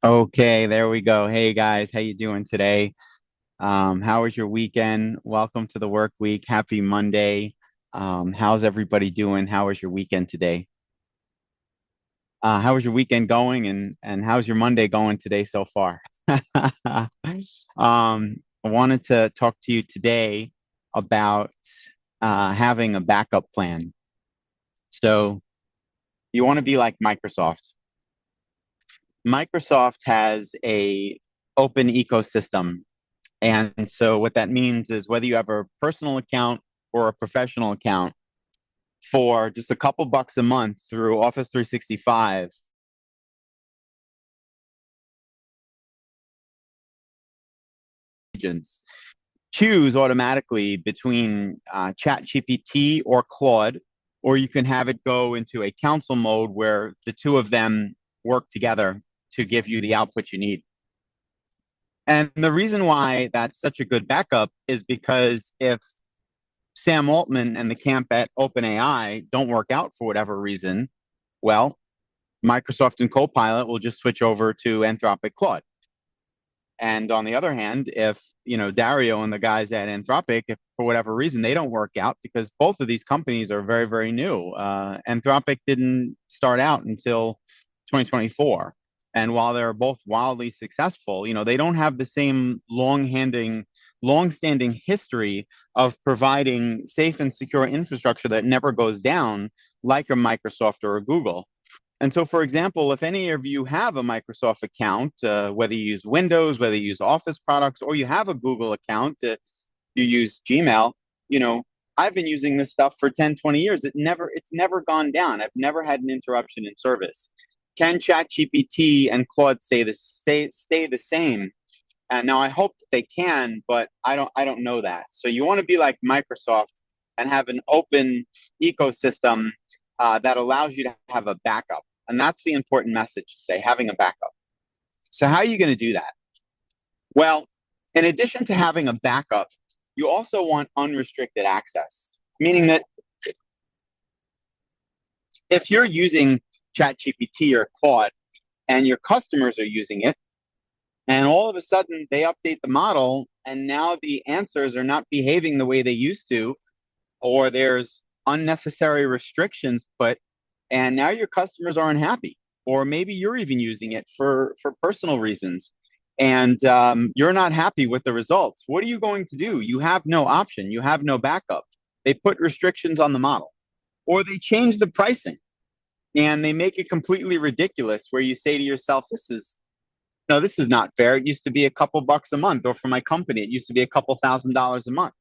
Okay, there we go. Hey guys, how you doing today? How was your weekend? Welcome to the work week. Happy Monday. How's everybody doing? How was your weekend today? How was your weekend going and how's your Monday going today so far? I wanted to talk to you today about having a backup plan. So you want to be like Microsoft. Microsoft has a open ecosystem. And so what that means is whether you have a personal account or a professional account for just a couple bucks a month through Office 365, agents choose automatically between ChatGPT or Claude, or you can have it go into a council mode where the two of them work together to give you the output you need. And the reason why that's such a good backup is because if Sam Altman and the camp at OpenAI don't work out for whatever reason, well, Microsoft and Copilot will just switch over to Anthropic Claude. And on the other hand, if Dario and the guys at Anthropic, if for whatever reason they don't work out, because both of these companies are very, very new. Anthropic didn't start out until 2024, and while they're both wildly successful, they don't have the same long-standing history of providing safe and secure infrastructure that never goes down, like a Microsoft or a Google. And so, for example, if any of you have a Microsoft account, whether you use Windows, whether you use Office products, or you have a Google account, you use Gmail, you know, I've been using this stuff for 10, 20 years. It's never gone down. I've never had an interruption in service. Can ChatGPT and Claude stay the same? And now I hope that they can, but I don't know that. So you want to be like Microsoft and have an open ecosystem that allows you to have a backup. And that's the important message today, having a backup. So how are you going to do that? Well, in addition to having a backup, you also want unrestricted access, meaning that if you're using ChatGPT or Claude and your customers are using it, and all of a sudden they update the model and now the answers are not behaving the way they used to, or there's unnecessary restrictions put, and now your customers are unhappy, or maybe you're even using it for personal reasons, and you're not happy with the results. What are you going to do? You have no option. You have no backup. They put restrictions on the model, or they change the pricing, and they make it completely ridiculous. Where you say to yourself, "This is no, this is not fair. It used to be a couple bucks a month, or for my company, it used to be a couple $1,000s a month."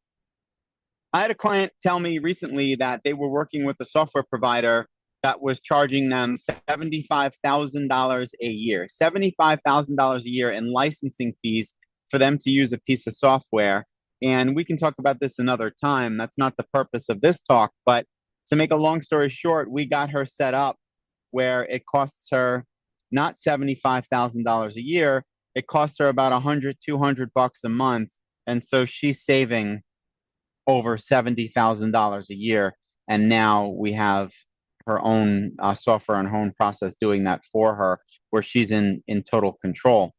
I had a client tell me recently that they were working with a software provider that was charging them $75,000 a year, $75,000 a year in licensing fees for them to use a piece of software. And we can talk about this another time. That's not the purpose of this talk. But to make a long story short, we got her set up where it costs her not $75,000 a year, it costs her about 100, 200 bucks a month. And so she's saving over $70,000 a year. And now we have her own software and her own process doing that for her, where she's in total control.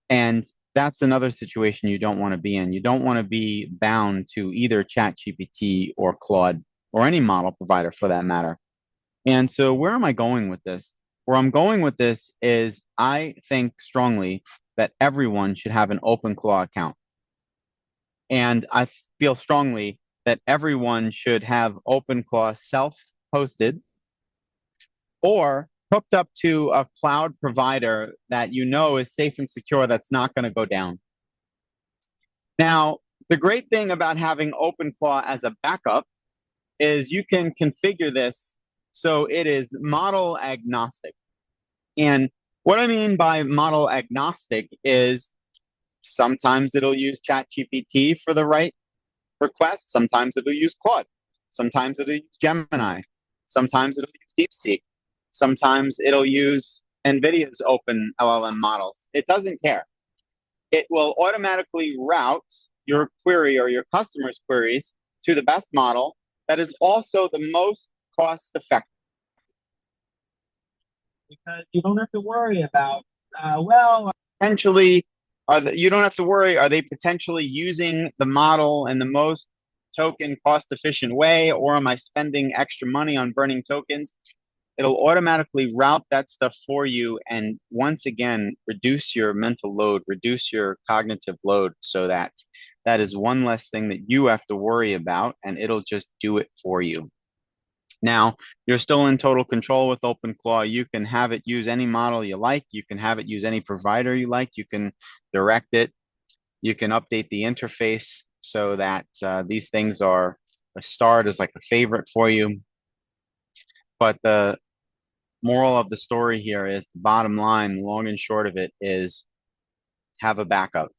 And that's another situation you don't want to be in. You don't want to be bound to either ChatGPT or Claude or any model provider for that matter. And so, where am I going with this? Where I'm going with this is I think strongly that everyone should have an OpenClaw account. And I feel strongly that everyone should have OpenClaw self-hosted or hooked up to a cloud provider that you know is safe and secure, that's not going to go down. Now, the great thing about having OpenClaw as a backup is you can configure this so it is model agnostic. And what I mean by model agnostic is sometimes it'll use ChatGPT for the right request. Sometimes it'll use Claude. Sometimes it'll use Gemini. Sometimes it'll use DeepSeek. Sometimes it'll use NVIDIA's open LLM models. It doesn't care. It will automatically route your query or your customer's queries to the best model that is also the most cost effective. Because you don't have to worry about Well, potentially, you don't have to worry. Are they potentially using the model in the most token cost efficient way, or am I spending extra money on burning tokens? It'll automatically route that stuff for you and once again reduce your mental load, reduce your cognitive load so that that is one less thing that you have to worry about and it'll just do it for you. Now, you're still in total control with OpenClaw. You can have it use any model you like. You can have it use any provider you like. You can direct it. You can update the interface so that these things are starred as like a favorite for you. But the moral of the story here is the bottom line, long and short of it, is have a backup.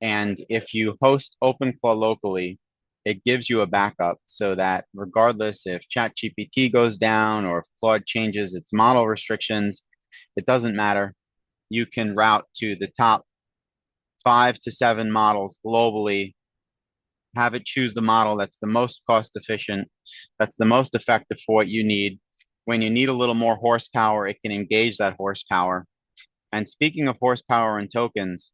And if you host OpenClaw locally, it gives you a backup so that regardless if ChatGPT goes down or if Claude changes its model restrictions, it doesn't matter. You can route to the top 5 to 7 models globally, have it choose the model that's the most cost efficient, that's the most effective for what you need. When you need a little more horsepower, it can engage that horsepower. And speaking of horsepower and tokens,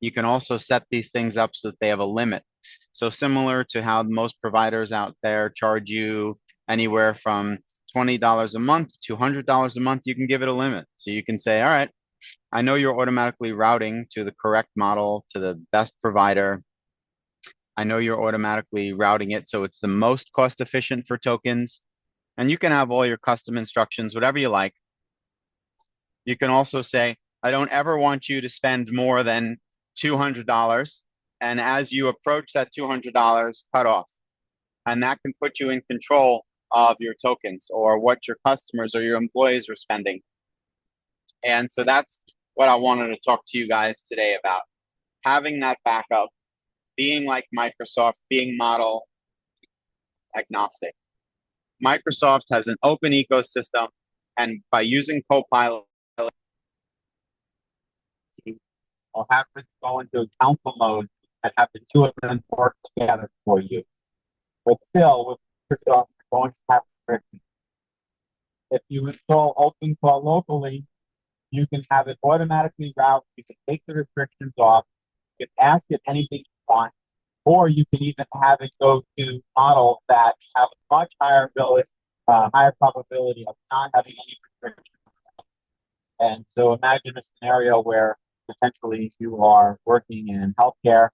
you can also set these things up so that they have a limit. So similar to how most providers out there charge you anywhere from $20 a month to $200 a month, you can give it a limit. So you can say, all right, I know you're automatically routing to the correct model, to the best provider. I know you're automatically routing it so it's the most cost efficient for tokens. And you can have all your custom instructions, whatever you like. You can also say, I don't ever want you to spend more than $200. And as you approach that $200, cut off. And that can put you in control of your tokens or what your customers or your employees are spending. And so that's what I wanted to talk to you guys today about. Having that backup, being like Microsoft, being model agnostic. Microsoft has an open ecosystem, and by using Copilot, I'll have to go into a council mode and have the two of them work together for you. But still, with Microsoft, you're going to have restrictions. If you install OpenClaw locally, you can have it automatically route. You can take the restrictions off. You can ask it anything you want, or you can even have it go to models that have a much higher ability, higher probability of not having any restrictions. And so imagine a scenario where potentially you are working in healthcare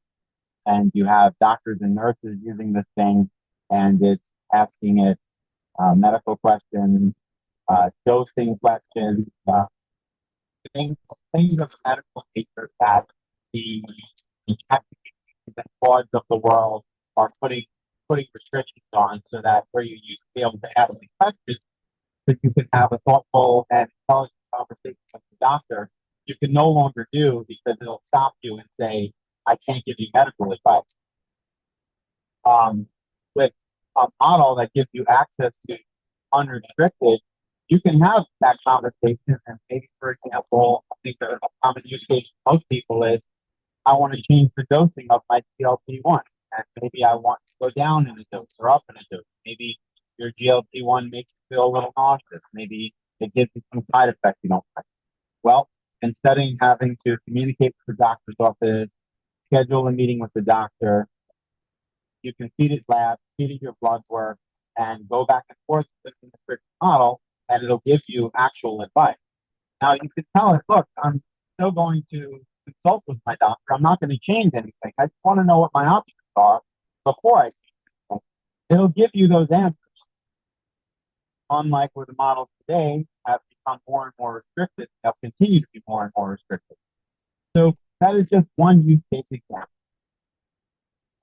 and you have doctors and nurses using this thing, and it's asking it medical questions, dosing questions, things, things of medical nature that the techniques and frauds of the world are putting restrictions on, so that where you used to be able to ask the questions, that you can have a thoughtful and intelligent conversation with the doctor, you can no longer do because it'll stop you and say, I can't give you medical advice. With a model that gives you access to unrestricted, you can have that conversation. And maybe, for example, I think a common use case for most people is I want to change the dosing of my GLP-1. And maybe I want to go down in a dose or up in a dose. Maybe your GLP-1 makes you feel a little nauseous. Maybe it gives you some side effects you don't like. Well, instead of having to communicate with the doctor's office, schedule a meeting with the doctor, you can feed it labs, feed it your blood work, and go back and forth with the strict model, and it'll give you actual advice. Now, you can tell it, look, I'm still going to consult with my doctor. I'm not going to change anything. I just want to know what my options are before I change anything. It'll give you those answers. Unlike where the models today have become more and more restricted, they'll continue to be more and more restricted. So that is just one use case example.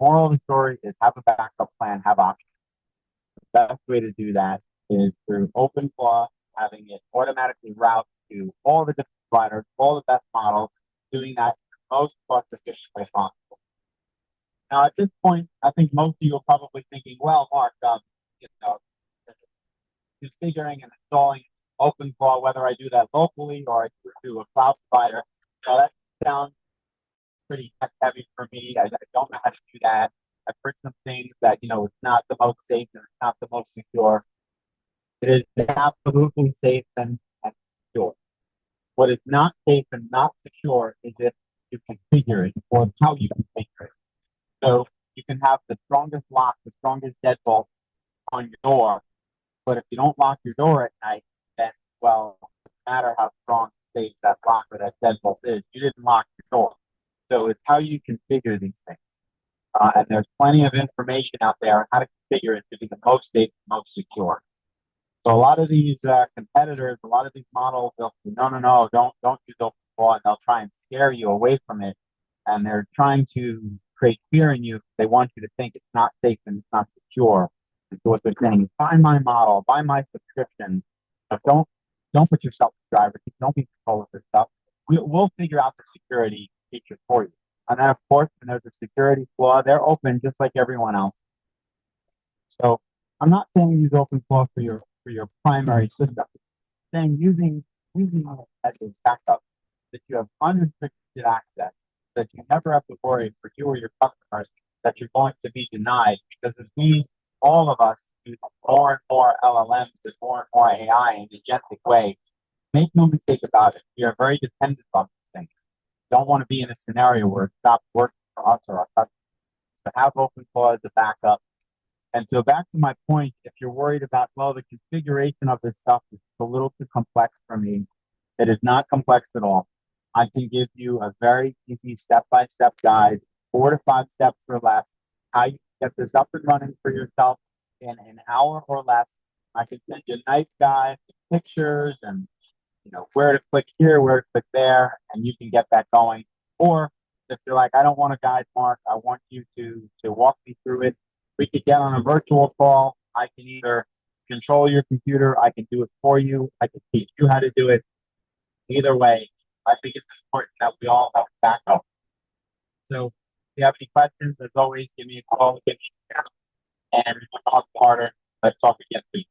Moral of the story is have a backup plan, have options. The best way to do that is through OpenClaw, having it automatically route to all the different providers, all the best models, doing that in the most cost efficient way possible. Now, at this point, I think most of you are probably thinking, well, Mark, you know, configuring and installing OpenClaw, whether I do that locally or I do a cloud provider, that sounds pretty tech heavy for me. I don't know how to do that. I've heard some things that, it's not the most safe and it's not the most secure. It is absolutely safe and secure. What is not safe and not secure is if you configure it or how you configure it. So you can have the strongest lock, the strongest deadbolt on your door, but if you don't lock your door at night, then, well, no matter how strong safe that lock or that deadbolt is, you didn't lock your door. So it's how you configure these things. And there's plenty of information out there on how to configure it to be the most safe, most secure. So a lot of these competitors, a lot of these models, they'll say, no, no, no, don't use open law, and they'll try and scare you away from it. And they're trying to create fear in you. They want you to think it's not safe and it's not secure. And so what they're saying is, buy my model, buy my subscription. But don't put yourself in the driver's seat. Don't be in control of this stuff. We'll figure out the security feature for you. And then, of course, when there's a security flaw, they're open just like everyone else. So I'm not saying use OpenClaw for your primary system. I'm saying using it as a backup, that you have unrestricted access, that you never have to worry for you or your customers that you're going to be denied, because as we all of us use more and more LLMs and more AI in an agentic way, make no mistake about it, we are very dependent on these things. We don't want to be in a scenario where it stops working for us or our customers. So have OpenClaw as a backup. And so back to my point, if you're worried about, well, the configuration of this stuff is a little too complex for me, it is not complex at all. I can give you a very easy step-by-step guide, 4 to 5 steps or less, how you get this up and running for yourself in an hour or less. I can send you a nice guide, pictures, and where to click here, where to click there, and you can get that going. Or if you're like, I don't want a guide, Mark, I want you to walk me through it. We could get on a virtual call. I can either control your computer, I can do it for you, I can teach you how to do it. Either way, I think it's important that we all have backup. So if you have any questions, as always, give me a call, give me a shout, and we'll talk harder. Let's talk again soon.